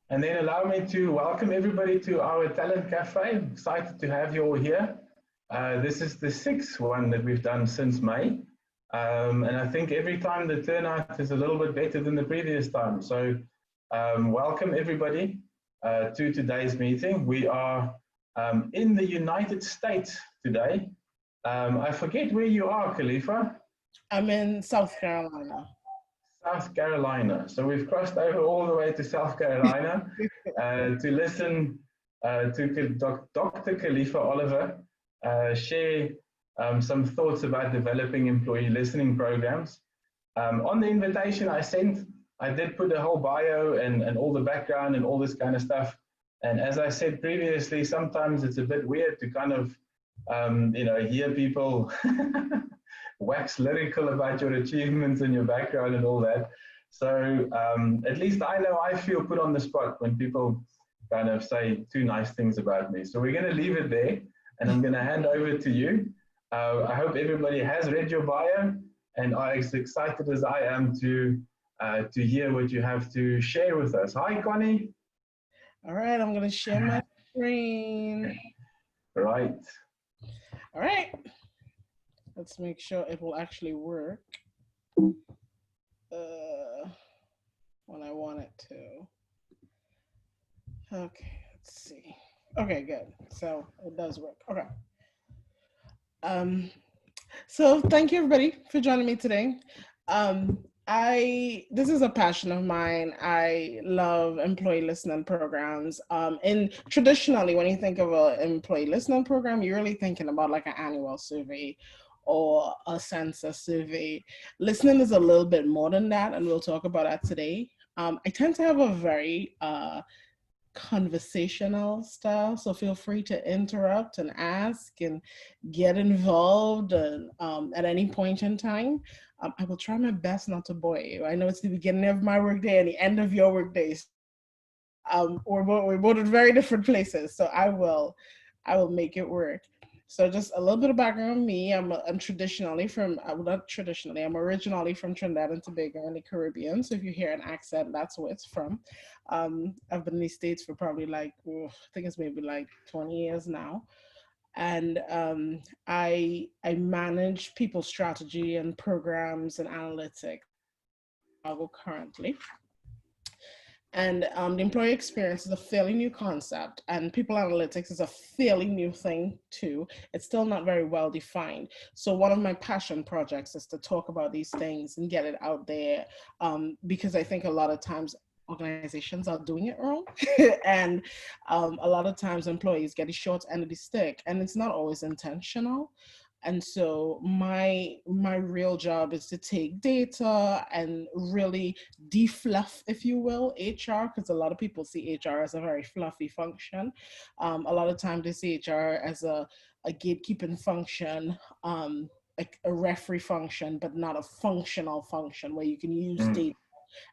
And then allow me to welcome everybody to our Talent Cafe. Excited to have you all here. This is the sixth one that we've done since May. And I think every time the turnout is a little bit better than the previous time. So welcome everybody to today's meeting. We are in the United States today. I forget where you are, Kalifa. I'm in South Carolina. South Carolina. So we've crossed over all the way to South Carolina to listen to Dr. Kalifa Oliver share some thoughts about developing employee listening programs. On the invitation I sent, I did put a whole bio and all the background and all this kind of stuff. And as I said previously, sometimes it's a bit weird to kind of, hear people wax lyrical about your achievements and your background and all that. So at least I know I feel put on the spot when people kind of say two nice things about me. So we're going to leave it there, and I'm going to hand over to you. I hope everybody has read your bio and are as excited as I am to hear what you have to share with us. Hi, Connie. All right, I'm going to share my screen. Right. All right. Let's make sure it will actually work when I want it to. Okay, let's see. Okay, good. So it does work. Okay. So thank you everybody for joining me today. This is a passion of mine. I love employee listening programs. And traditionally, when you think of an employee listening program, you're really thinking about like an annual survey or a census survey. Listening is a little bit more than that, and we'll talk about that today. I tend to have a very conversational style, so feel free to interrupt and ask and get involved and, at any point in time. I will try my best not to bore you. I know it's the beginning of my workday and the end of your workday. We're both in very different places, so I will make it work. So just a little bit of background on me. I'm traditionally from, not traditionally, I'm originally from Trinidad and Tobago in the Caribbean. So if you hear an accent, that's where it's from. I've been in the States for probably like, I think it's maybe like 20 years now. And I manage people strategy and programs and analytics currently. And the employee experience is a fairly new concept, and people analytics is a fairly new thing too. It's still not very well defined. So one of my passion projects is to talk about these things and get it out there, because I think a lot of times organizations are doing it wrong. And a lot of times employees get the short end of the stick, and it's not always intentional. And so my real job is to take data and really defluff, if you will, HR, because a lot of people see HR as a very fluffy function. A lot of times they see HR as a gatekeeping function, like a referee function, but not a functional function where you can use data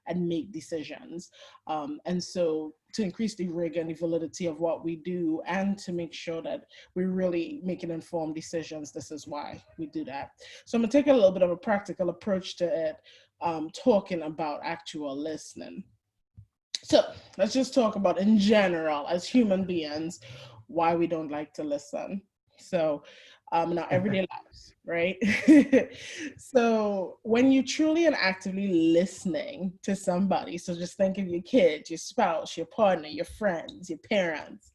and make decisions. And so to increase the rigor and the validity of what we do and to make sure that we're really making informed decisions, this is why we do that. So I'm gonna take a little bit of a practical approach to it, talking about actual listening. So let's just talk about in general, as human beings, why we don't like to listen. So in our everyday lives, right? So when you truly and actively listening to somebody, so just think of your kids, your spouse, your partner, your friends, your parents,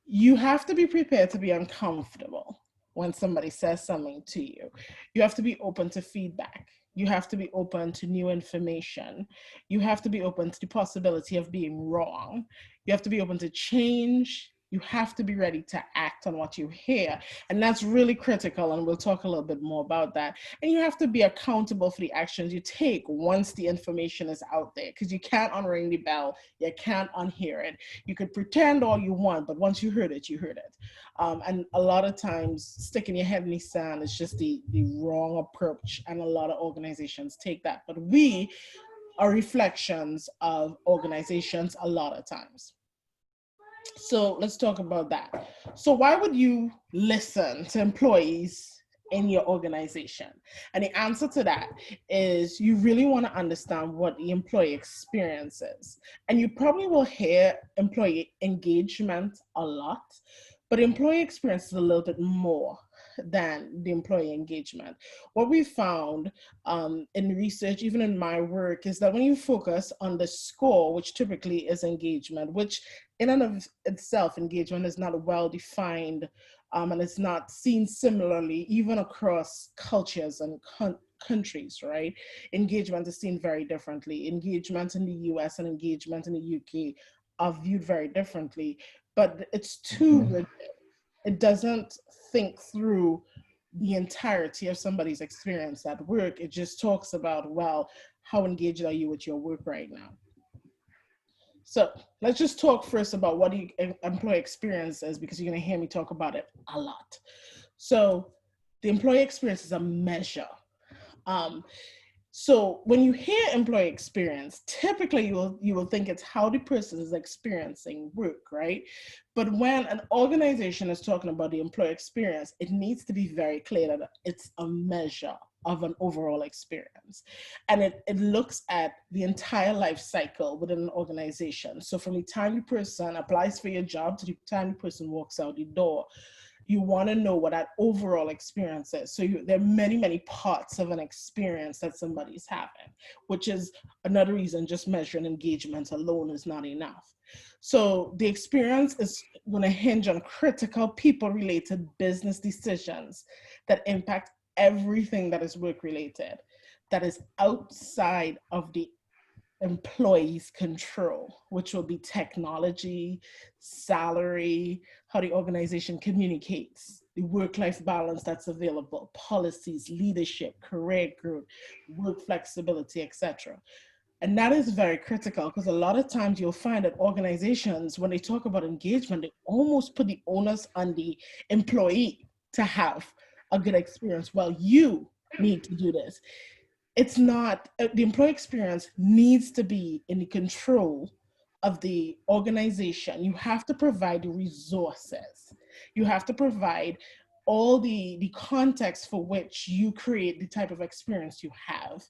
you have to be prepared to be uncomfortable when somebody says something to you. You have to be open to feedback. You have to be open to new information. You have to be open to the possibility of being wrong. You have to be open to change. You have to be ready to act on what you hear. And that's really critical. And we'll talk a little bit more about that. And you have to be accountable for the actions you take once the information is out there, because you can't unring the bell. You can't unhear it. You could pretend all you want, but once you heard it, you heard it. And a lot of times sticking your head in the sand is just the wrong approach. And a lot of organizations take that. But we are reflections of organizations a lot of times. So let's talk about that. So why would you listen to employees in your organization? And the answer to that is you really want to understand what the employee experience is. And you probably will hear employee engagement a lot, but employee experience is a little bit more than the employee engagement. What we found in research, even in my work, is that when you focus on the score, which typically is engagement, which in and of itself, engagement is not well defined, and it's not seen similarly even across cultures and countries, right? Engagement is seen very differently. Engagement in the US and engagement in the UK are viewed very differently, but it's too rigid. It doesn't think through the entirety of somebody's experience at work. It just talks about, well, how engaged are you with your work right now? So let's just talk first about what the employee experience is, because you're going to hear me talk about it a lot. So the employee experience is a measure. So when you hear employee experience, typically you will think it's how the person is experiencing work, right? But when an organization is talking about the employee experience, it needs to be very clear that it's a measure of an overall experience. And it looks at the entire life cycle within an organization. So from the time the person applies for your job to the time the person walks out the door, you want to know what that overall experience is. So there are many, many parts of an experience that somebody's having, which is another reason just measuring engagement alone is not enough. So the experience is going to hinge on critical people-related business decisions that impact everything that is work-related, that is outside of the employees' control, which will be technology, salary, how the organization communicates, the work-life balance that's available, policies, leadership, career growth, work flexibility, etc. And that is very critical, because a lot of times you'll find that organizations, when they talk about engagement, they almost put the onus on the employee to have a good experience. Well, you need to do this. It's not, the employee experience needs to be in the control of the organization. You have to provide the resources. You have to provide all the context for which you create the type of experience you have.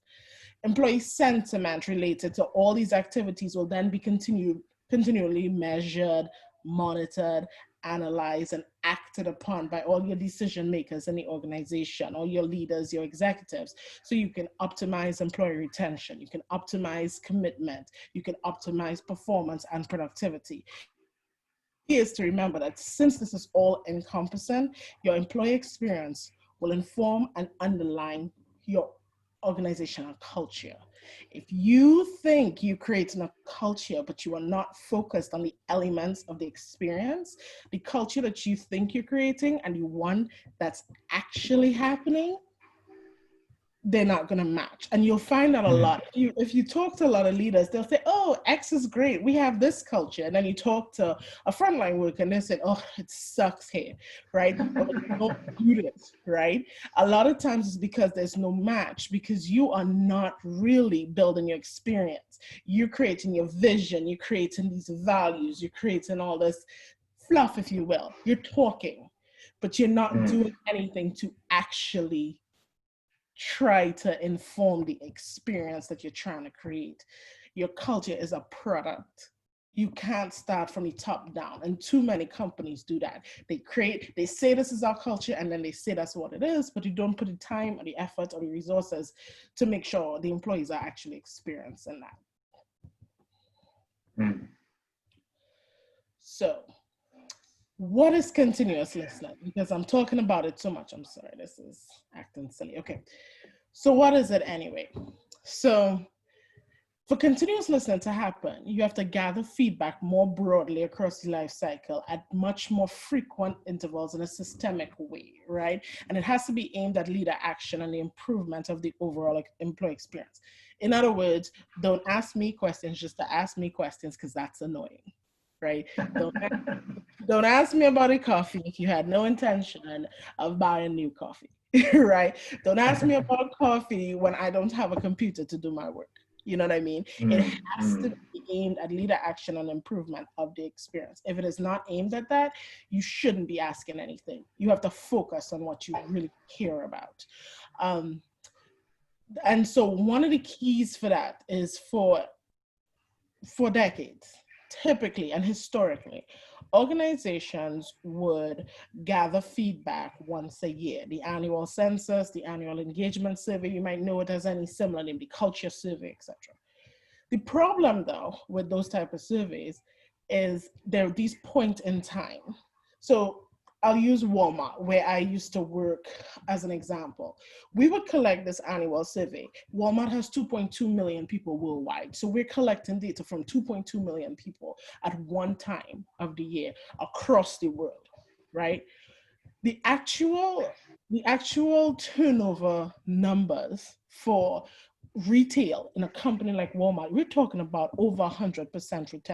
Employee sentiment related to all these activities will then be continually measured, monitored, analyzed, and acted upon by all your decision makers in the organization, all your leaders, your executives. So you can optimize employee retention, you can optimize commitment, you can optimize performance and productivity. Is to remember that since this is all encompassing, your employee experience will inform and underline your organizational culture. If you think you're creating a culture, but you are not focused on the elements of the experience, the culture that you think you're creating and the one that's actually happening, they're not going to match. And you'll find that a lot. If you talk to a lot of leaders, they'll say, oh, X is great, we have this culture. And then you talk to a frontline worker and they say, oh, it sucks here, right? But you don't do this, right? A lot of times it's because there's no match, because you are not really building your experience. You're creating your vision, you're creating these values, you're creating all this fluff, if you will. You're talking, but you're not doing anything to actually try to inform the experience that you're trying to create. Your culture is a product. You can't start from the top down, and too many companies do that. They say this is our culture, and then they say that's what it is, but you don't put the time or the effort or the resources to make sure the employees are actually experiencing that. So what is continuous listening? Because I'm talking about it so much. I'm sorry, this is acting silly. Okay, so what is it anyway? So for continuous listening to happen, you have to gather feedback more broadly across the life cycle at much more frequent intervals in a systemic way, right? And it has to be aimed at leader action and the improvement of the overall employee experience. In other words, don't ask me questions just to ask me questions, because that's annoying. Right? Don't ask me about a coffee if you had no intention of buying new coffee, right? Don't ask me about coffee when I don't have a computer to do my work. You know what I mean? It has to be aimed at leader action and improvement of the experience. If it is not aimed at that, you shouldn't be asking anything. You have to focus on what you really care about. And so one of the keys for that is for decades, typically and historically, organizations would gather feedback once a year. The annual census, the annual engagement survey, you might know it as any similar name, the culture survey, etc. The problem though with those type of surveys is there are these points in time. So I'll use Walmart, where I used to work, as an example. We would collect this annual survey. Walmart has 2.2 million people worldwide. So we're collecting data from 2.2 million people at one time of the year across the world, right? The actual turnover numbers for retail in a company like Walmart, we're talking about over 100%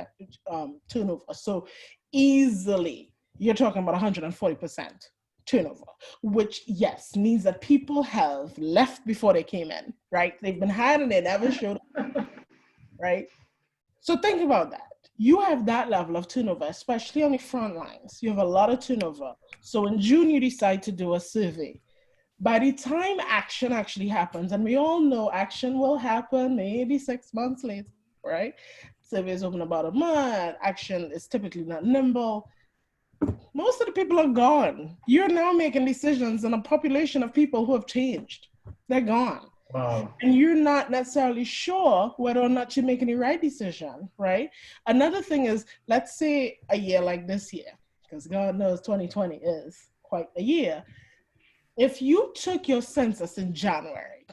turnover. So easily, you're talking about 140% turnover, which, yes, means that people have left before they came in, right? They've been hired and they never showed up, right? So think about that. You have that level of turnover, especially on the front lines. You have a lot of turnover. So in June, you decide to do a survey. By the time action actually happens, and we all know action will happen maybe 6 months later, right? Survey is open about a month. Action is typically not nimble. Most of the people are gone. You're now making decisions on a population of people who have changed. They're gone. Wow. And you're not necessarily sure whether or not you're making the right decision, right? Another thing is, let's say a year like this year, because God knows 2020 is quite a year. If you took your census in January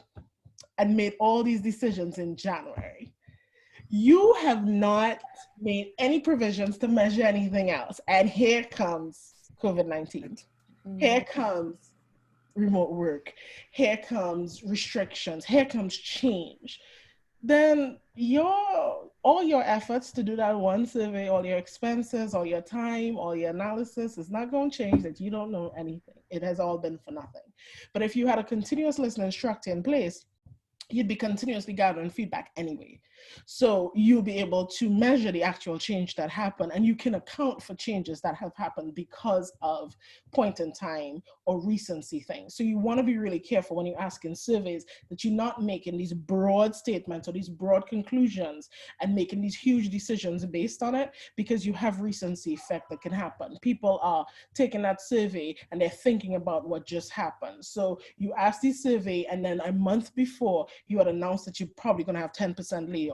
and made all these decisions in January, you have not made any provisions to measure anything else. And here comes COVID-19. Here comes remote work. Here comes restrictions. Here comes change. Then all your efforts to do that one survey, all your expenses, all your time, all your analysis is not going to change that you don't know anything. It has all been for nothing. But if you had a continuous listening structure in place, you'd be continuously gathering feedback anyway. So you'll be able to measure the actual change that happened, and you can account for changes that have happened because of point in time or recency things. So you want to be really careful when you're asking surveys that you're not making these broad statements or these broad conclusions and making these huge decisions based on it, because you have recency effect that can happen. People are taking that survey and they're thinking about what just happened. So you ask this survey, and then a month before you had announced that you're probably going to have 10% layoffs.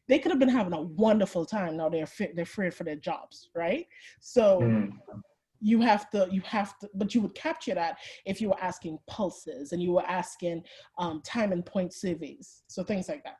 They could have been having a wonderful time. Now they're afraid for their jobs, right? So you have to, but you would capture that if you were asking pulses and you were asking time and point surveys. So things like that.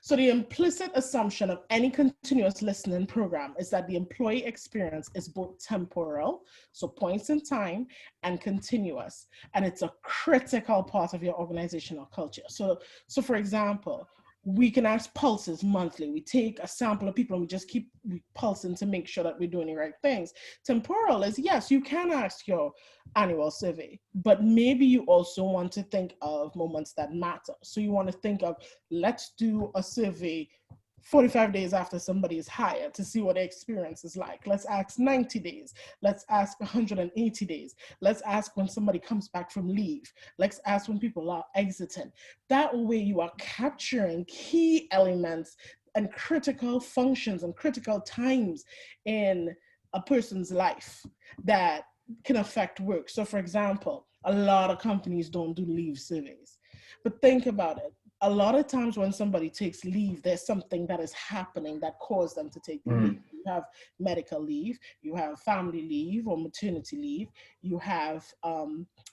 So the implicit assumption of any continuous listening program is that the employee experience is both temporal, so points in time, and continuous. And it's a critical part of your organizational culture. So for example, we can ask pulses monthly. We take a sample of people and we just keep pulsing to make sure that we're doing the right things. Temporal is, yes, you can ask your annual survey, but maybe you also want to think of moments that matter. So you want to think of, let's do a survey 45 days after somebody is hired to see what their experience is like. Let's ask 90 days. Let's ask 180 days. Let's ask when somebody comes back from leave. Let's ask when people are exiting. That way you are capturing key elements and critical functions and critical times in a person's life that can affect work. So for example, a lot of companies don't do leave surveys, but think about it. A lot of times when somebody takes leave, there's something that is happening that caused them to take the leave. You have medical leave, you have family leave or maternity leave, you have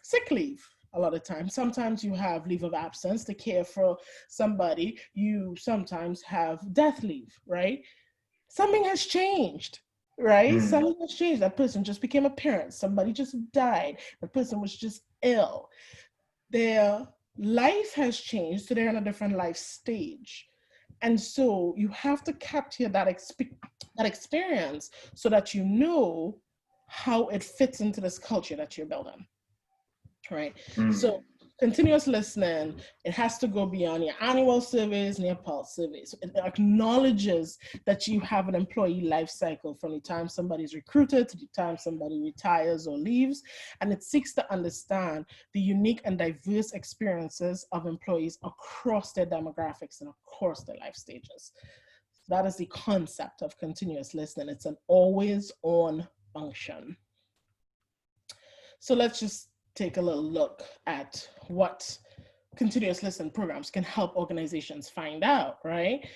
sick leave a lot of times. Sometimes you have leave of absence to care for somebody. You sometimes have death leave, right? Something has changed, right? Something has changed. That person just became a parent. Somebody just died. The person was just ill. Their life has changed, so they're in a different life stage. And so you have to capture that experience so that you know how it fits into this culture that you're building, right? So continuous listening, it has to go beyond your annual surveys and your pulse surveys. It acknowledges that you have an employee life cycle from the time somebody's recruited to the time somebody retires or leaves, and it seeks to understand the unique and diverse experiences of employees across their demographics and across their life stages. That is the concept of continuous listening. It's an always on function. So let's just take a little look at what continuous listening programs can help organizations find out, right?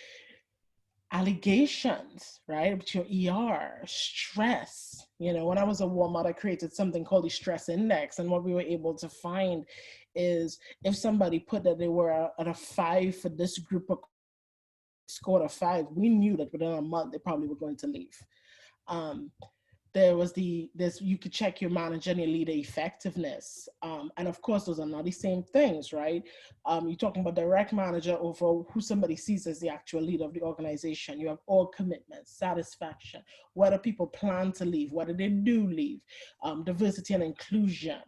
Allegations, right? With your ER, stress. When I was at Walmart, I created something called the stress index. And what we were able to find is if somebody put that they were at a 5 for this group of scored a 5, we knew that within a month they probably were going to leave. There was you could check your manager and your leader effectiveness. And of course, those are not the same things, right? You're talking about direct manager over who somebody sees as the actual leader of the organization. You have all commitment, satisfaction, whether people plan to leave, whether they do leave, diversity and inclusion,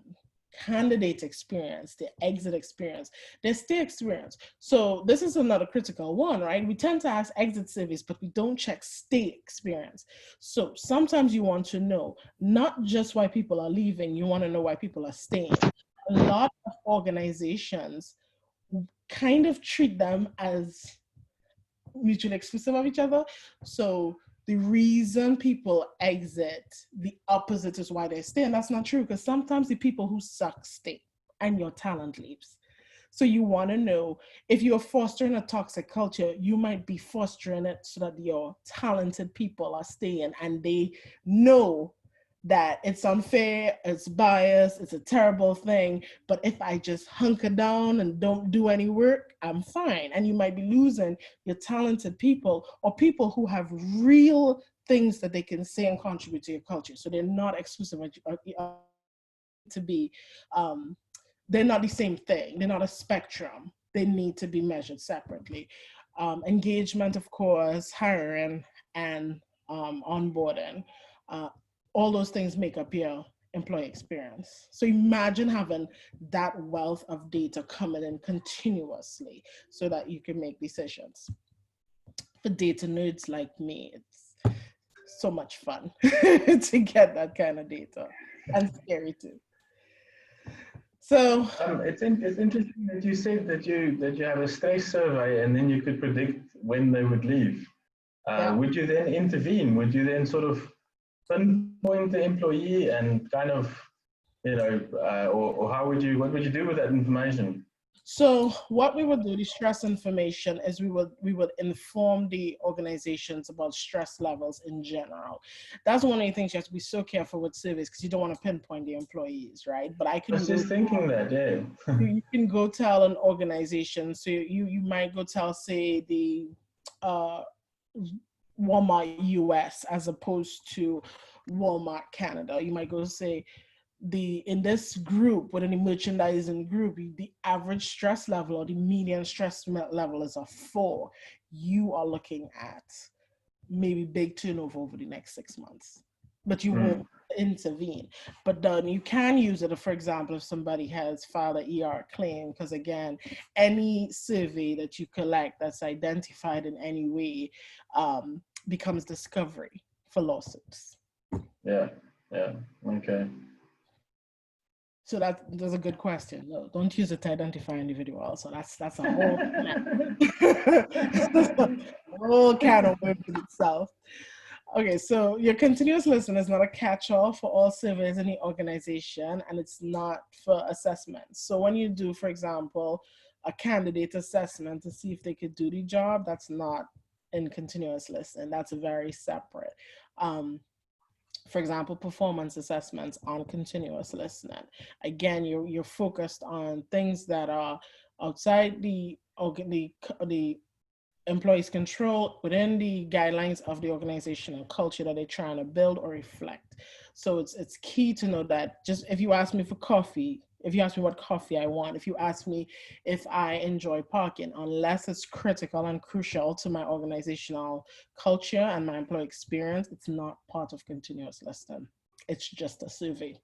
candidate experience, the exit experience, their stay experience. So this is another critical one, right? We tend to ask exit surveys, but we don't check stay experience. So sometimes you want to know not just why people are leaving, you want to know why people are staying. A lot of organizations kind of treat them as mutually exclusive of each other. So the reason people exit, the opposite is why they stay. And that's not true, because sometimes the people who suck stay and your talent leaves. So you want to know if you're fostering a toxic culture, you might be fostering it so that your talented people are staying and they know that it's unfair, it's biased, it's a terrible thing. But if I just hunker down and don't do any work, I'm fine. And you might be losing your talented people or people who have real things that they can say and contribute to your culture. So they're not exclusive to be, they're not the same thing. They're not a spectrum. They need to be measured separately. Engagement, of course, hiring and onboarding. All those things make up your employee experience. So imagine having that wealth of data coming in continuously so that you can make decisions. For data nerds like me, it's so much fun to get that kind of data, and scary too. So it's interesting that you said that you have a stay survey and then you could predict when they would leave. Would you then intervene? Would you then sort of pinpoint the employee and kind of, or what would you do with that information? So what we would do, the stress information, is we would inform the organizations about stress levels in general. That's one of the things you have to be so careful with surveys, because you don't want to pinpoint the employees, right? But I was just thinking that, yeah. You can go tell an organization, so you might go tell, say, the Walmart US as opposed to Walmart Canada. You might go say, in this group, within the merchandising group, the average stress level or the median stress level is a 4. You are looking at maybe big turnover over the next 6 months, but you won't intervene. But then you can use it, for example, if somebody has filed an ER claim, because again, any survey that you collect that's identified in any way becomes discovery for lawsuits. Yeah, okay. So that's a good question. No, don't use it to identify individuals. So that's a whole whole can of worms in itself. Okay, so your continuous listening is not a catch-all for all surveys in the organization, and it's not for assessment. So when you do, for example, a candidate assessment to see if they could do the job, that's not in continuous listening. That's very separate. For example, performance assessments on continuous listening. Again, you're focused on things that are outside the employee's control, within the guidelines of the organizational culture that they're trying to build or reflect. So it's key to know that just if you ask me for coffee, if you ask me what coffee I want, if you ask me if I enjoy parking, unless it's critical and crucial to my organizational culture and my employee experience, it's not part of continuous listening. It's just a survey.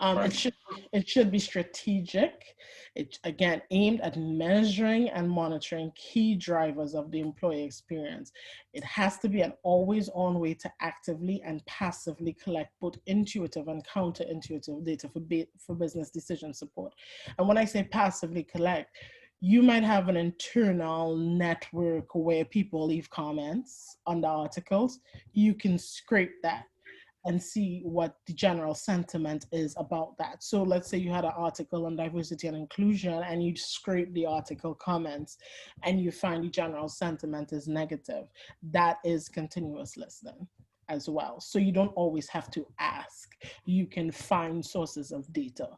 It should be strategic. It again aimed at measuring and monitoring key drivers of the employee experience. It has to be an always-on way to actively and passively collect both intuitive and counterintuitive data for business decision support. And when I say passively collect, you might have an internal network where people leave comments on the articles. You can scrape that and see what the general sentiment is about that. So let's say you had an article on diversity and inclusion and you scrape the article comments and you find the general sentiment is negative. That is continuous listening as well. So you don't always have to ask. You can find sources of data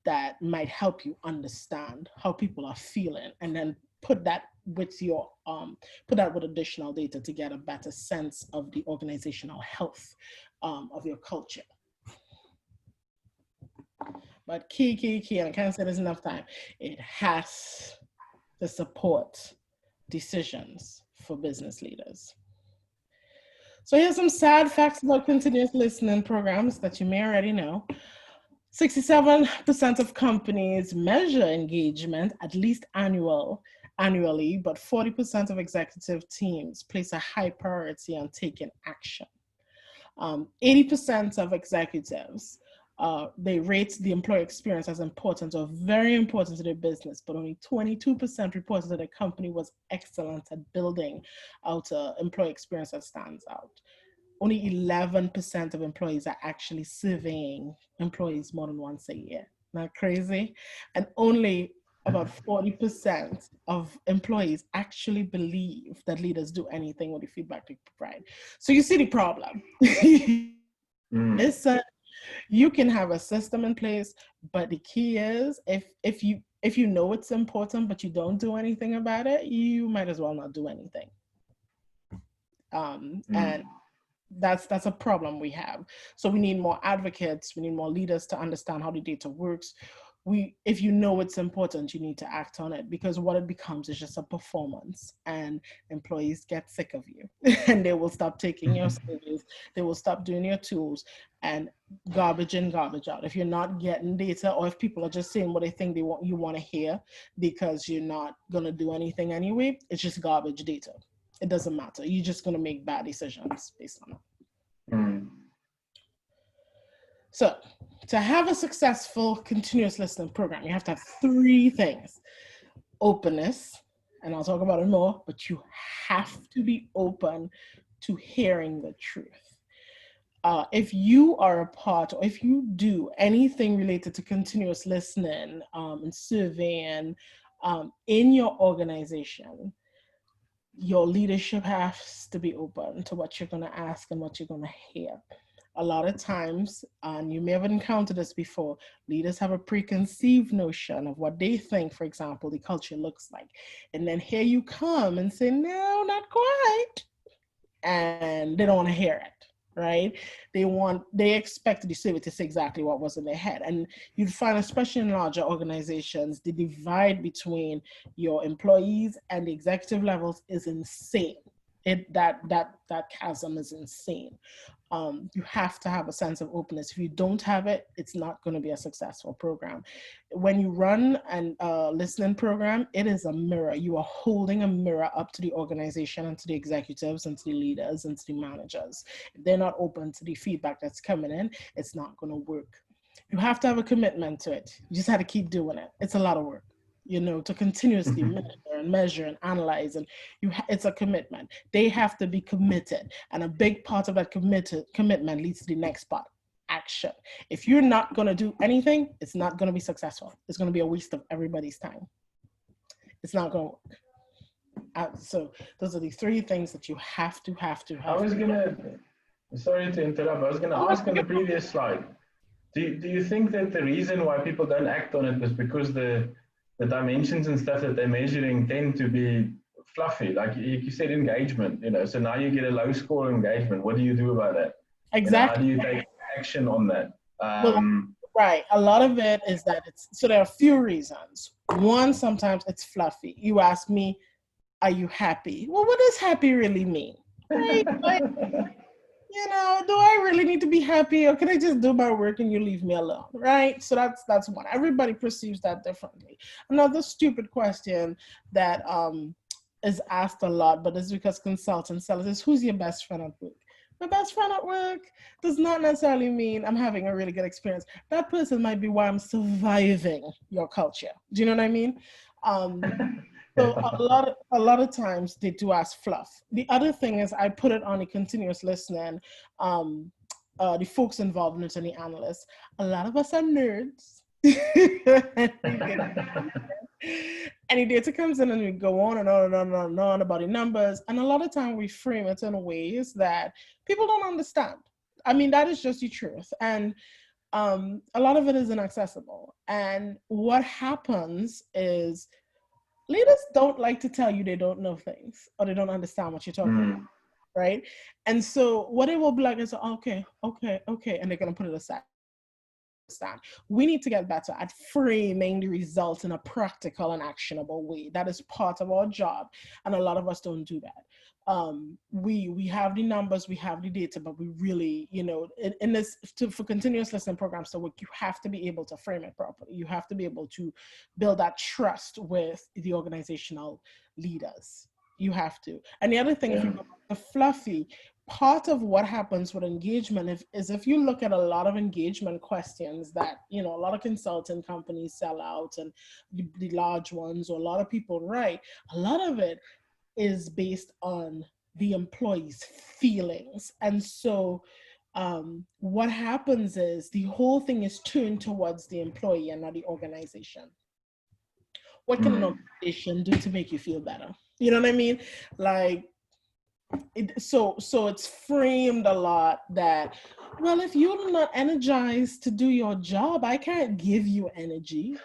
that might help you understand how people are feeling, and then put that with your with additional data to get a better sense of the organizational health of your culture. But key, and I can't say there's enough time, it has to support decisions for business leaders. So here's some sad facts about continuous listening programs that you may already know. 67% of companies measure engagement at least annually, but 40% of executive teams place a high priority on taking action. 80% of executives, they rate the employee experience as important or very important to their business, but only 22% reported that the company was excellent at building out an employee experience that stands out. Only 11% of employees are actually surveying employees more than once a year. Not crazy? And only about 40% of employees actually believe that leaders do anything with the feedback they provide. So you see the problem. Listen, you can have a system in place, but the key is if you know it's important but you don't do anything about it, you might as well not do anything. And that's a problem we have. So we need more advocates, we need more leaders to understand how the data works. If you know it's important, you need to act on it, because what it becomes is just a performance, and employees get sick of you and they will stop taking your surveys, they will stop doing your tools, and garbage in, garbage out. If you're not getting data, or if people are just saying what they think you want to hear because you're not going to do anything anyway, it's just garbage data. It doesn't matter. You're just going to make bad decisions based on it. So to have a successful continuous listening program, you have to have 3 things. Openness, and I'll talk about it more, but you have to be open to hearing the truth. If you are a part, or if you do anything related to continuous listening and surveying in your organization, your leadership has to be open to what you're going to ask and what you're going to hear. A lot of times, and you may have encountered this before, leaders have a preconceived notion of what they think, for example, the culture looks like. And then here you come and say, no, not quite. And they don't want to hear it, right? They expect the survey to say exactly what was in their head. And you'd find, especially in larger organizations, the divide between your employees and the executive levels is insane. That chasm is insane. You have to have a sense of openness. If you don't have it, it's not going to be a successful program. When you run a listening program, it is a mirror. You are holding a mirror up to the organization and to the executives and to the leaders and to the managers. If they're not open to the feedback that's coming in, it's not going to work. You have to have a commitment to it. You just have to keep doing it. It's a lot of work, to continuously monitor and measure and analyze, and it's a commitment. They have to be committed, and a big part of that commitment leads to the next part, action. If you're not going to do anything, it's not going to be successful. It's going to be a waste of everybody's time. It's not going to work. So those are the 3 things that you have to have. Sorry to interrupt, I was going to ask on the previous slide, do you think that the reason why people don't act on it is because the dimensions and stuff that they're measuring tend to be fluffy, like you said, engagement, so now you get a low score engagement. What do you do about that? Exactly. How do you take action on that? Right. A lot of it is that so there are a few reasons. One, sometimes it's fluffy. You ask me, are you happy? Well, what does happy really mean? Right? you know, do I really need to be happy, or can I just do my work and you leave me alone, right? So that's one. Everybody perceives that differently. Another stupid question that is asked a lot, but it's because consultants tell us, is who's your best friend at work? My best friend at work does not necessarily mean I'm having a really good experience. That person might be why I'm surviving your culture. Do you know what I mean? So a lot of times they do ask fluff. The other thing is I put it on a continuous listening. The folks involved in it and the analysts. A lot of us are nerds. Any data comes in and we go on and on and on and on and on about the numbers. And a lot of time we frame it in ways that people don't understand. I mean, that is just the truth. And a lot of it is inaccessible. And what happens is leaders don't like to tell you they don't know things or they don't understand what you're talking about, right? And so what it will be like is, okay, and they're going to put it aside. We need to get better at framing the results in a practical and actionable way. That is part of our job, and a lot of us don't do that. We have the numbers, we have the data, but we really, you know, in this for continuous listening programs to work, you have to be able to frame it properly. You have to be able to build that trust with the organizational leaders. You have to. And the other thing, if you go the fluffy, part of what happens with engagement is if you look at a lot of engagement questions that, you know, a lot of consulting companies sell out and the large ones, or a lot of people write, a lot of it is based on the employee's feelings. And so what happens is the whole thing is turned towards the employee and not the organization. What can an organization do to make you feel better? You know what I mean? Like, so it's framed a lot that, well, if you're not energized to do your job, I can't give you energy.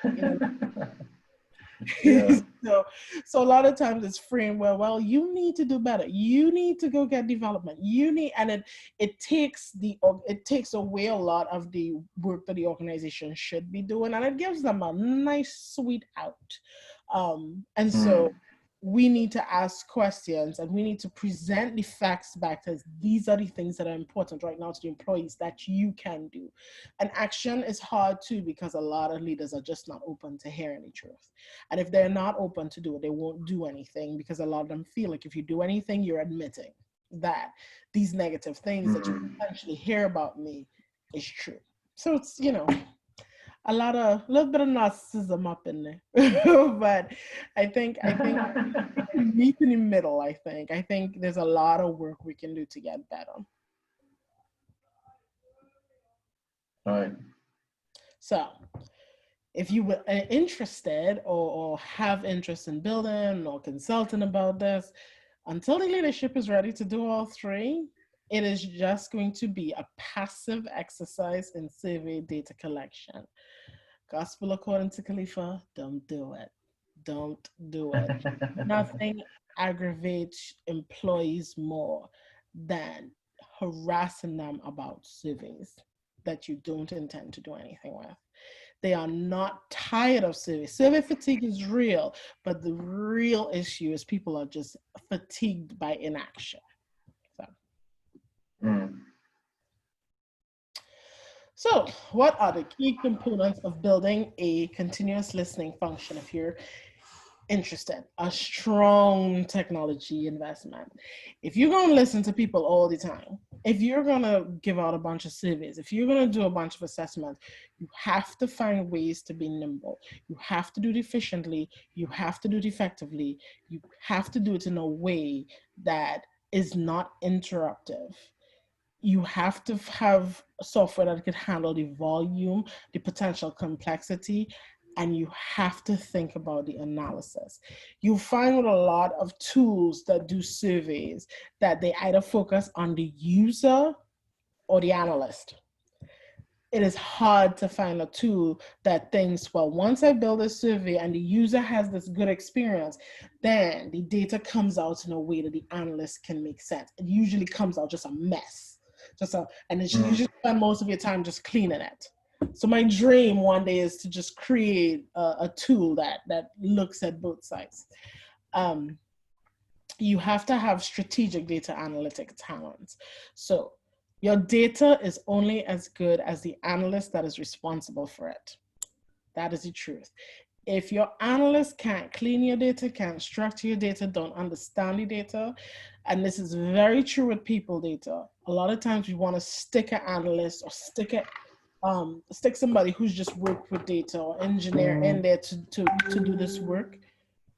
You know? So a lot of times it's framed well, you need to do better. You need to go get development. You need, and it takes away a lot of the work that the organization should be doing, and it gives them a nice sweet out. And so we need to ask questions and we need to present the facts back as these are the things that are important right now to the employees that you can do. And action is hard too, because a lot of leaders are just not open to hearing the truth. And if they're not open to do it, they won't do anything, because a lot of them feel like if you do anything, you're admitting that these negative things that you potentially hear about me is true. So it's, you know, a little bit of narcissism up in there. But I think meet in the middle. I think there's a lot of work we can do to get better. Right. So if you were interested or have interest in building or consulting about this, until the leadership is ready to do all three, it is just going to be a passive exercise in survey data collection. Gospel according to Kalifa, don't do it. Don't do it. Nothing aggravates employees more than harassing them about surveys that you don't intend to do anything with. They are not tired of surveys. Survey fatigue is real, but the real issue is people are just fatigued by inaction. So what are the key components of building a continuous listening function if you're interested? A strong technology investment. If you're going to listen to people all the time, if you're going to give out a bunch of surveys, if you're going to do a bunch of assessments, you have to find ways to be nimble. You have to do it efficiently. You have to do it effectively. You have to do it in a way that is not interruptive. You have to have software that can handle the volume, the potential complexity, and you have to think about the analysis. You find with a lot of tools that do surveys that they either focus on the user or the analyst. It is hard to find a tool that thinks, well, once I build a survey and the user has this good experience, then the data comes out in a way that the analyst can make sense. It usually comes out just a mess. And you just spend most of your time just cleaning it. So my dream one day is to just create a tool that looks at both sides. You have to have strategic data analytic talent. So Your data is only as good as the analyst that is responsible for it. That is the truth. If your analyst can't clean your data, can't structure your data, don't understand the data, and this is very true with people data. A lot of times we want to stick an analyst or stick somebody who's just worked with data or engineer in there to do this work.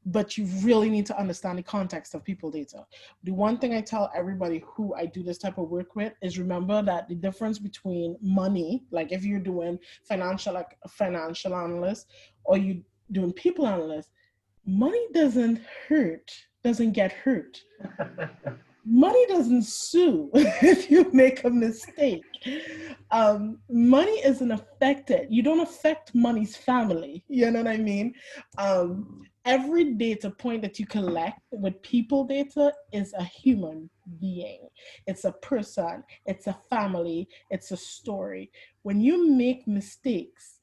But you really need to understand the context of people data. The one thing I tell everybody who I do this type of work with is remember that the difference between money, like if you're doing financial, like a financial analyst, or you doing people analyst, money doesn't get hurt. Money doesn't sue if you make a mistake. Money isn't affected. You don't affect money's family. You know what I mean? Every data point that you collect with people data is a human being. It's a person, it's a family, it's a story. When you make mistakes,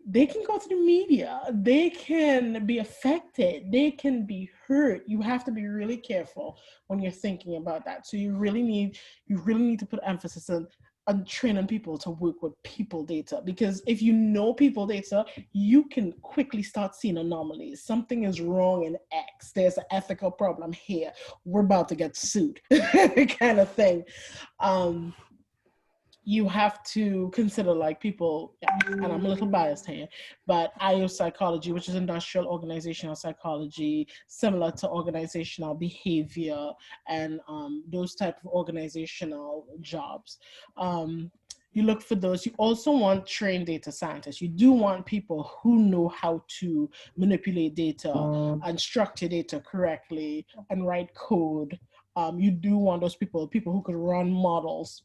they can go to the media, they can be affected, they can be hurt. You have to be really careful when you're thinking about that. So you really need to put emphasis on training people to work with people data, because if you know people data, you can quickly start seeing anomalies. Something is wrong in X, there's an ethical problem here, we're about to get sued kind of thing. You have to consider like people, and I'm a little biased here, but IO psychology, which is industrial organizational psychology, similar to organizational behavior and those type of organizational jobs. You look for those. You also want trained data scientists. You do want people who know how to manipulate data and structure data correctly and write code. You do want those people who could run models.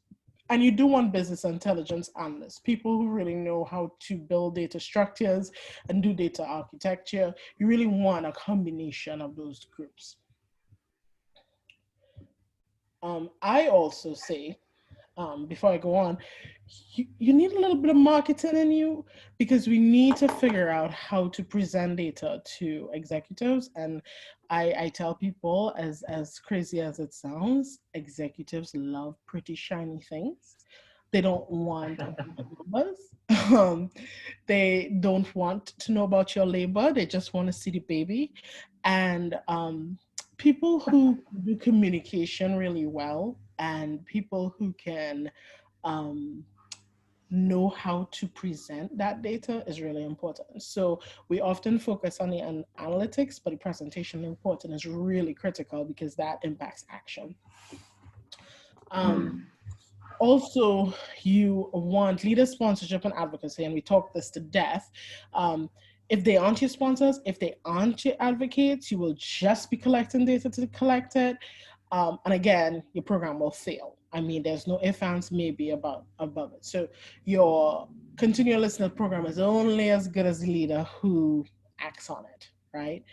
And you do want business intelligence analysts, people who really know how to build data structures and do data architecture. You really want a combination of those groups. I also say, before I go on, you need a little bit of marketing in you, because we need to figure out how to present data to executives. And I tell people, as crazy as it sounds, executives love pretty shiny things. They don't want numbers. They don't want to know about your labor. They just want to see the baby. And people who do communication really well and people who can know how to present that data is really important. So we often focus on the analytics, but the presentation important is really critical because that impacts action. Also, you want leader sponsorship and advocacy, and we talked this to death. If they aren't your sponsors, if they aren't your advocates, you will just be collecting data to collect it. And again, your program will fail. I mean, there's no ifs, ands, maybe above it. So your continual listener program is only as good as the leader who acts on it, right?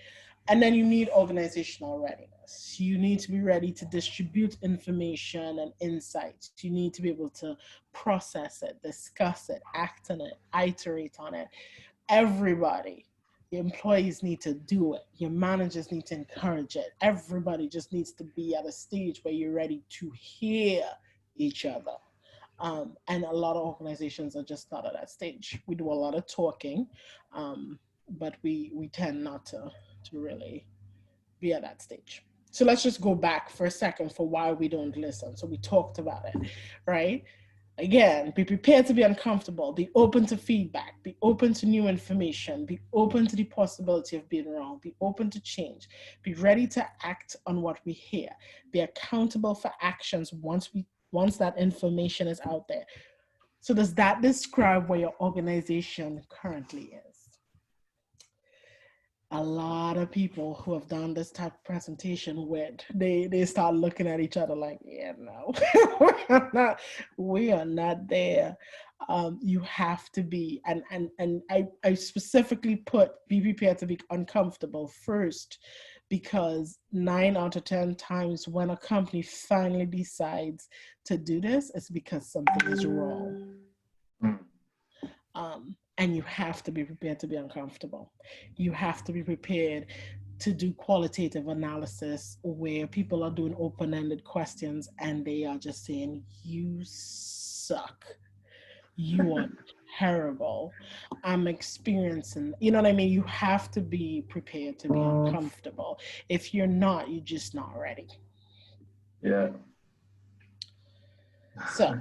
And then you need organizational readiness. You need to be ready to distribute information and insights. You need to be able to process it, discuss it, act on it, iterate on it. Everybody, your employees need to do it. Your managers need to encourage it. Everybody just needs to be at a stage where you're ready to hear each other. And a lot of organizations are just not at that stage. We do a lot of talking, but we tend not to really be at that stage. So let's just go back for a second for why we don't listen. So we talked about it, right? Again, be prepared to be uncomfortable, be open to feedback, be open to new information, be open to the possibility of being wrong, be open to change, be ready to act on what we hear, be accountable for actions once that information is out there. So does that describe where your organization currently is? A lot of people who have done this type of presentation with, they start looking at each other like, yeah, no, we are not there. You have to be, and I specifically put be prepared to be uncomfortable first, because 9 out of 10 times when a company finally decides to do this, it's because something is wrong. And you have to be prepared to be uncomfortable. You have to be prepared to do qualitative analysis where people are doing open-ended questions and they are just saying, you suck. You are terrible. I'm experiencing, you know what I mean? You have to be prepared to be uncomfortable. If you're not, you're just not ready. Yeah. So,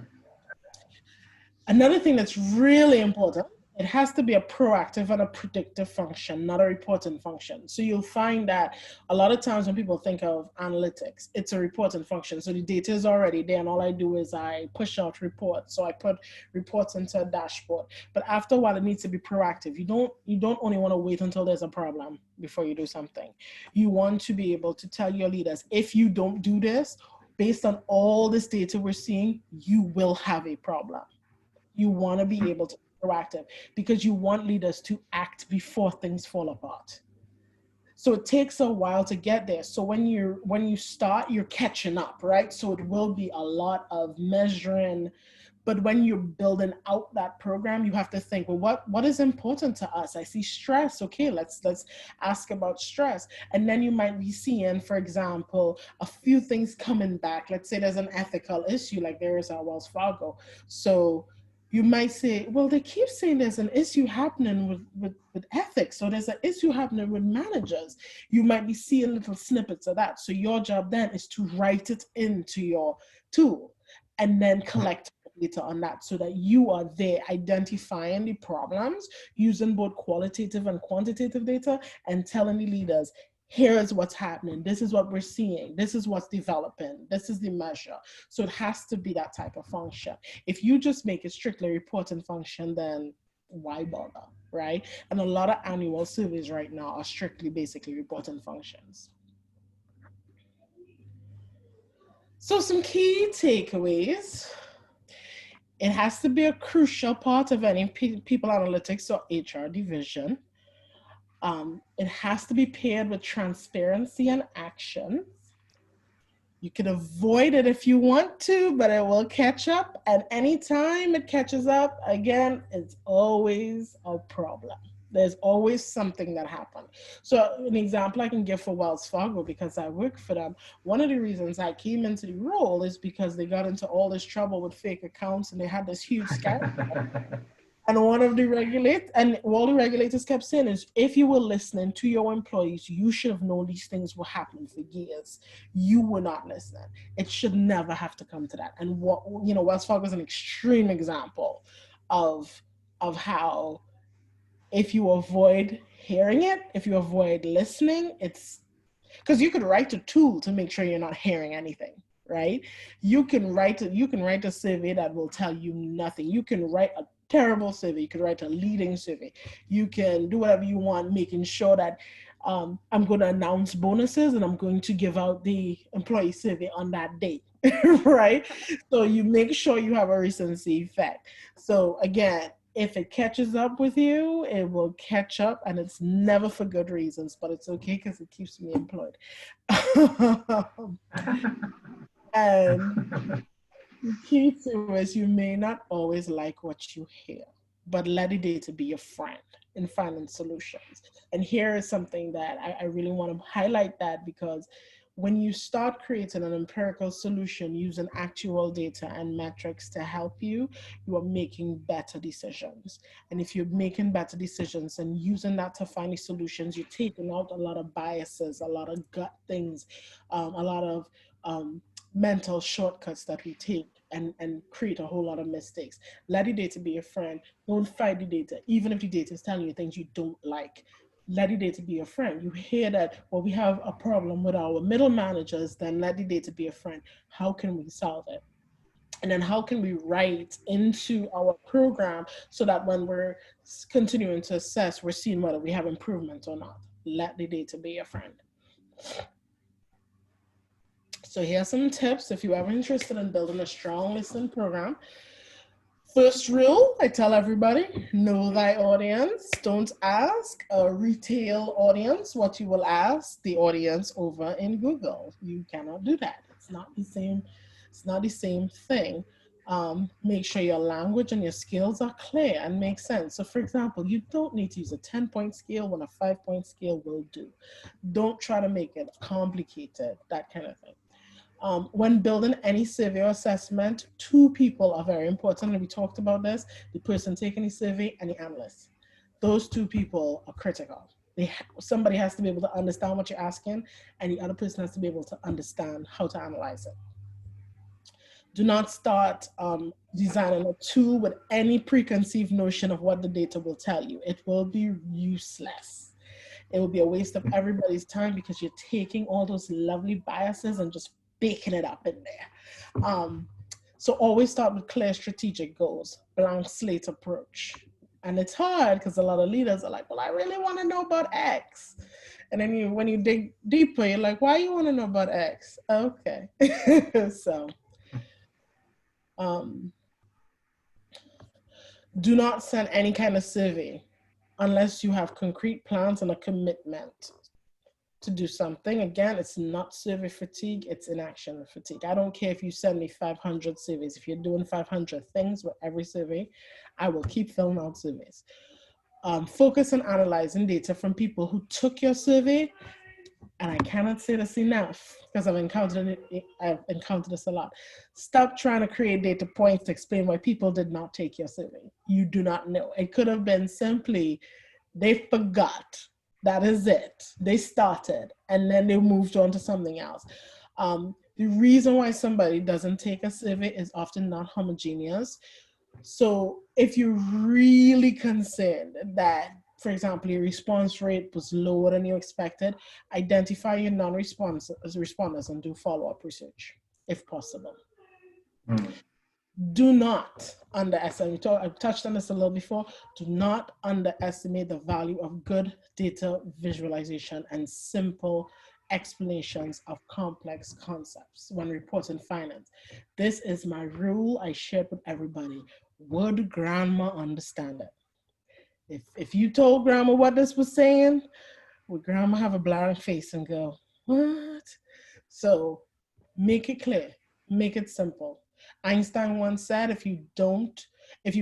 another thing that's really important, it has to be a proactive and a predictive function, not a reporting function. So you'll find that a lot of times when people think of analytics, it's a reporting function. So the data is already there and all I do is I push out reports. So I put reports into a dashboard. But after a while, it needs to be proactive. You don't only want to wait until there's a problem before you do something. You want to be able to tell your leaders, if you don't do this, based on all this data we're seeing, you will have a problem. You want to be able to be proactive because you want leaders to act before things fall apart. So it takes a while to get there. So when you start, you're catching up, right? So it will be a lot of measuring, but when you're building out that program, you have to think, well, what is important to us? I see stress. Okay, let's ask about stress. And then you might be seeing, for example, a few things coming back. Let's say there's an ethical issue like there is at Wells Fargo. So you might say, well, they keep saying there's an issue happening with ethics, or there's an issue happening with managers. You might be seeing little snippets of that. So your job then is to write it into your tool and then collect data on that so that you are there identifying the problems using both qualitative and quantitative data and telling the leaders, here is what's happening. This is what we're seeing. This is what's developing. This is the measure. So it has to be that type of function. If you just make it strictly reporting function, then why bother, right? And a lot of annual surveys right now are strictly basically reporting functions. So some key takeaways. It has to be a crucial part of any people analytics or HR division. It has to be paired with transparency and action. You can avoid it if you want to, but it will catch up. And anytime it catches up, again, it's always a problem. There's always something that happened. So an example I can give for Wells Fargo, because I work for them, one of the reasons I came into the role is because they got into all this trouble with fake accounts and they had this huge scandal. And all the regulators kept saying is, if you were listening to your employees, you should have known these things were happening for years. You were not listening. It should never have to come to that. And Wells Fargo is an extreme example of how, if you avoid hearing it, if you avoid listening, it's because you could write a tool to make sure you're not hearing anything, right? You can write a survey that will tell you nothing. You can write a terrible survey. You could write a leading survey. You can do whatever you want, making sure that I'm going to announce bonuses and I'm going to give out the employee survey on that date, right? So you make sure you have a recency effect. So again, if it catches up with you, it will catch up, and it's never for good reasons, but it's okay because it keeps me employed. And the key to is you may not always like what you hear, but let the data be your friend in finding solutions. And here is something that I really want to highlight, that because when you start creating an empirical solution using actual data and metrics to help you, you are making better decisions. And if you're making better decisions and using that to find the solutions, you're taking out a lot of biases, a lot of gut things, a lot of mental shortcuts that we take and create a whole lot of mistakes. Let the data be your friend. Don't fight the data, even if the data is telling you things you don't like. Let the data be a friend. You hear that, well, we have a problem with our middle managers, then let the data be a friend. How can we solve it? And then how can we write into our program so that when we're continuing to assess, we're seeing whether we have improvement or not. Let the data be a friend. So here's some tips if you're ever interested in building a strong listening program. First rule, I tell everybody, know thy audience. Don't ask a retail audience what you will ask the audience over in Google. You cannot do that. It's not the same. It's not the same thing. Make sure your language and your skills are clear and make sense. So for example, you don't need to use a 10-point scale when a 5-point scale will do. Don't try to make it complicated, that kind of thing. When building any survey or assessment, two people are very important, and we talked about this: the person taking the survey and the analyst. Those two people are critical. Somebody has to be able to understand what you're asking, and the other person has to be able to understand how to analyze it. Do not start designing a tool with any preconceived notion of what the data will tell you. It will be useless. It will be a waste of everybody's time because you're taking all those lovely biases and just baking it up in there. So always start with clear strategic goals, blank slate approach. And it's hard because a lot of leaders are like, well, I really want to know about X. And then when you dig deeper, you're like, why you want to know about X? Okay. So do not send any kind of survey unless you have concrete plans and a commitment to do something. Again, it's not survey fatigue, it's inaction fatigue. I don't care if you send me 500 surveys. If you're doing 500 things with every survey, I will keep filling out surveys. Focus on analyzing data from people who took your survey. And I cannot say this enough because I've encountered this a lot. Stop trying to create data points to explain why people did not take your survey. You do not know. It could have been simply they forgot. That is it. They started and then they moved on to something else. The reason why somebody doesn't take a survey is often not homogeneous. So if you're really concerned that, for example, your response rate was lower than you expected, identify your non-responders and do follow-up research if possible. Do not underestimate, I've touched on this a little before, do not underestimate the value of good data visualization and simple explanations of complex concepts when reporting finance. This is my rule I shared with everybody. Would grandma understand it? If you told grandma what this was saying, would grandma have a blank face and go, what? So make it clear, make it simple. Einstein once said, if you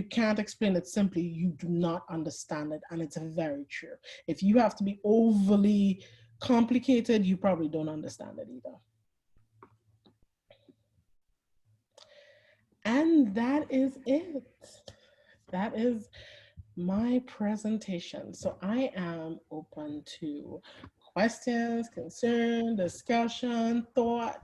can't explain it simply, you do not understand it. And it's very true. If you have to be overly complicated, you probably don't understand it either. And that is it. That is my presentation. So I am open to questions, concern, discussion, thoughts.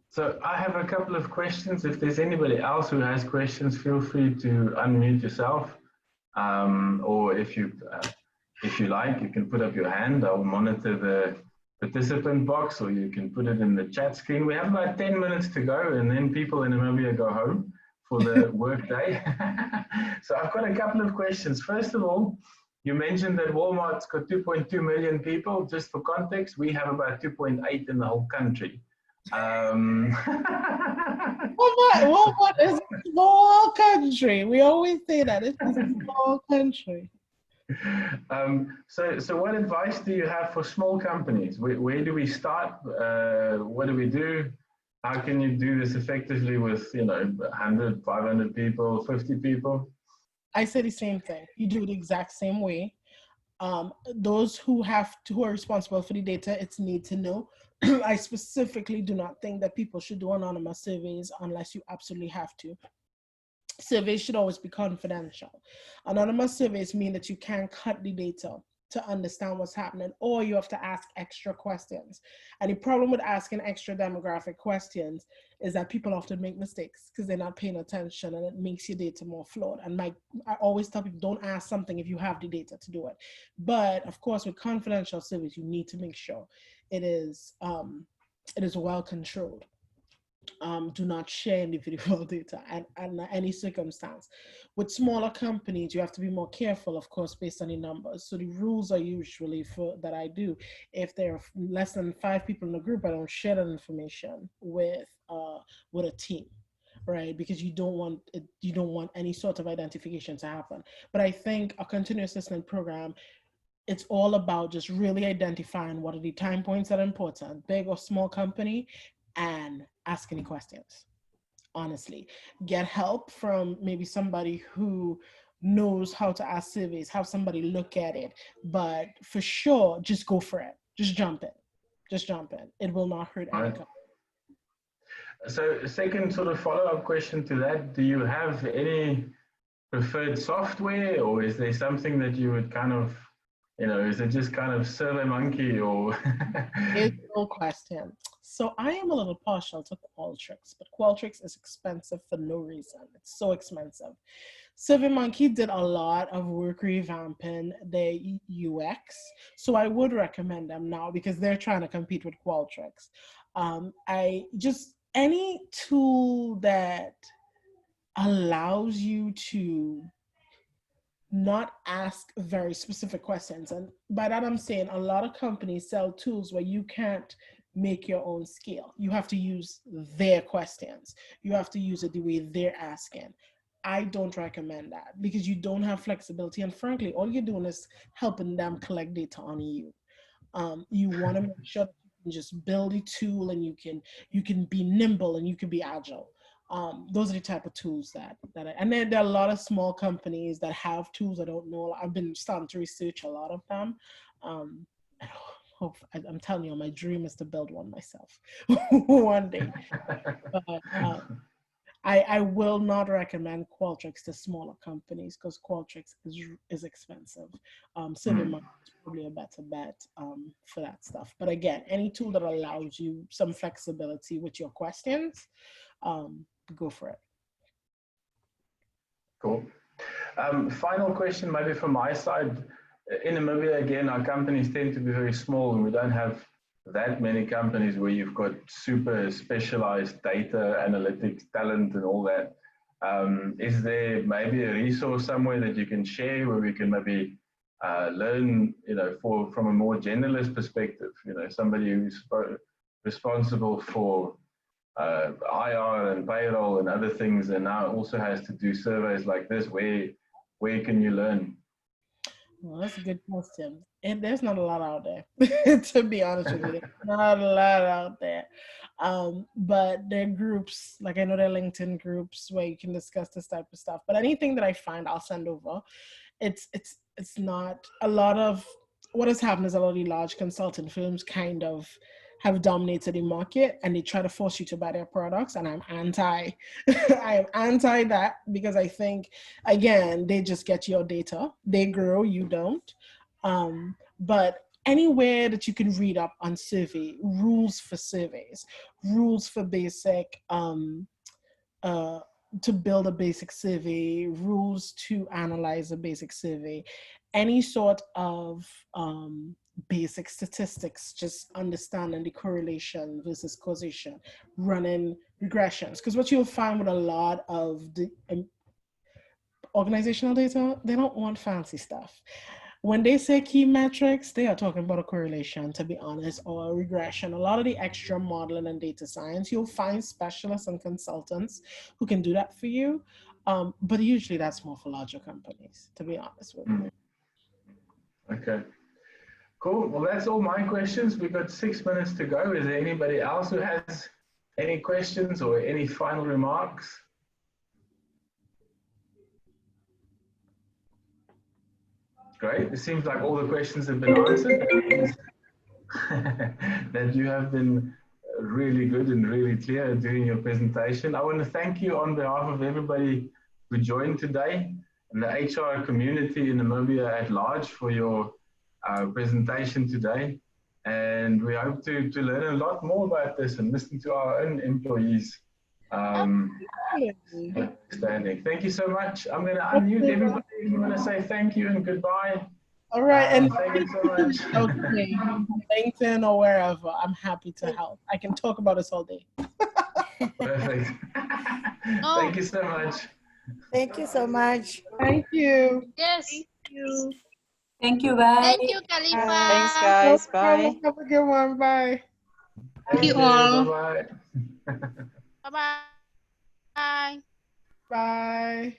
So I have a couple of questions. If there's anybody else who has questions, feel free to unmute yourself. Or if you like, you can put up your hand. I'll monitor the participant box, or you can put it in the chat screen. We have about 10 minutes to go, and then people in Namibia go home for the work day. So I've got a couple of questions. First of all, you mentioned that Walmart's got 2.2 million people. Just for context, we have about 2.8 in the whole country. Walmart is a small country. We always say that it's a small country. So what advice do you have for small companies? Where do we start? What do we do? How can you do this effectively with 100, 500 people, 50 people? I say the same thing. You do it the exact same way. Those who are responsible for the data, it's need to know. I specifically do not think that people should do anonymous surveys unless you absolutely have to. Surveys should always be confidential. Anonymous surveys mean that you can't cut the data to understand what's happening, or you have to ask extra questions. And the problem with asking extra demographic questions is that people often make mistakes because they're not paying attention, and it makes your data more flawed. And I always tell people, don't ask something if you have the data to do it. But of course, with confidential surveys, you need to make sure it is well controlled. Do not share individual data under any circumstance. With smaller companies, you have to be more careful, of course, based on the numbers. So the rules are usually that I do. If there are less than 5 people in the group, I don't share that information with a team, right? Because you don't want any sort of identification to happen. But I think a continuous assessment program, it's all about just really identifying what are the time points that are important, big or small company, and ask any questions. honestly. Get help from maybe somebody who knows how to ask surveys, have somebody look at it. But for sure, just go for it. Just jump in. Just jump in. It will not hurt any company. So second sort of follow-up question to that, do you have any preferred software, or is there something that you would kind of, is it just kind of SurveyMonkey or? It's no question. So I am a little partial to Qualtrics, but Qualtrics is expensive for no reason. It's so expensive. SurveyMonkey did a lot of work revamping their UX, so I would recommend them now because they're trying to compete with Qualtrics. Any tool that allows you to not ask very specific questions. And by that, I'm saying a lot of companies sell tools where you can't make your own scale. You have to use their questions. You have to use it the way they're asking. I don't recommend that because you don't have flexibility. And frankly, all you're doing is helping them collect data on you. You want to make sure that you can just build a tool and you can be nimble and you can be agile. Those are the type of tools and then there are a lot of small companies that have tools. I don't know. I've been starting to research a lot of them. I'm telling you, my dream is to build one myself one day. But I will not recommend Qualtrics to smaller companies because Qualtrics is expensive. SurveyMonkey is probably a better bet for that stuff. But again, any tool that allows you some flexibility with your questions, go for it. Cool. Final question maybe from my side. In Namibia, again, our companies tend to be very small and we don't have that many companies where you've got super specialized data analytics talent and all that. Is there maybe a resource somewhere that you can share where we can maybe learn, from a more generalist perspective, somebody who's responsible for IR and payroll and other things and now also has to do surveys like this, where can you learn? Well, that's a good question. And there's not a lot out there, to be honest with you. Not a lot out there. But there are groups, like I know there are LinkedIn groups where you can discuss this type of stuff. But anything that I find, I'll send over. It's not a lot of what has happened is a lot of the large consulting firms kind of have dominated the market and they try to force you to buy their products. And I'm I am anti that because I think, again, they just get your data. They grow, you don't. But anywhere that you can read up on survey, rules for surveys, rules for basic, to build a basic survey, rules to analyze a basic survey, any sort of basic statistics, just understanding the correlation versus causation, running regressions. Because what you'll find with a lot of the organizational data, they don't want fancy stuff. When they say key metrics, they are talking about a correlation, to be honest, or a regression. A lot of the extra modeling and data science, you'll find specialists and consultants who can do that for you. But usually that's more for larger companies, to be honest with you. Okay. Cool. Well, that's all my questions. We've got 6 minutes to go. Is there anybody else who has any questions or any final remarks? Great. It seems like all the questions have been answered. That you have been really good and really clear during your presentation. I want to thank you on behalf of everybody who joined today and the HR community in Namibia at large for your presentation today. And we hope to learn a lot more about this and listen to our own employees. Thank you so much. I'm going to unmute everybody. I'm going to say thank you and goodbye. All right. And thank you so much. Okay, LinkedIn or wherever, I'm happy to help. I can talk about this all day. Perfect. Thank you so much. Thank you so much. Thank you. Yes. Thank you. Thank you, bye. Thank you, Kalifa. Thanks, guys. Bye. Have a good one. Bye. Thank you all. Bye-bye. Bye-bye. Bye. Bye.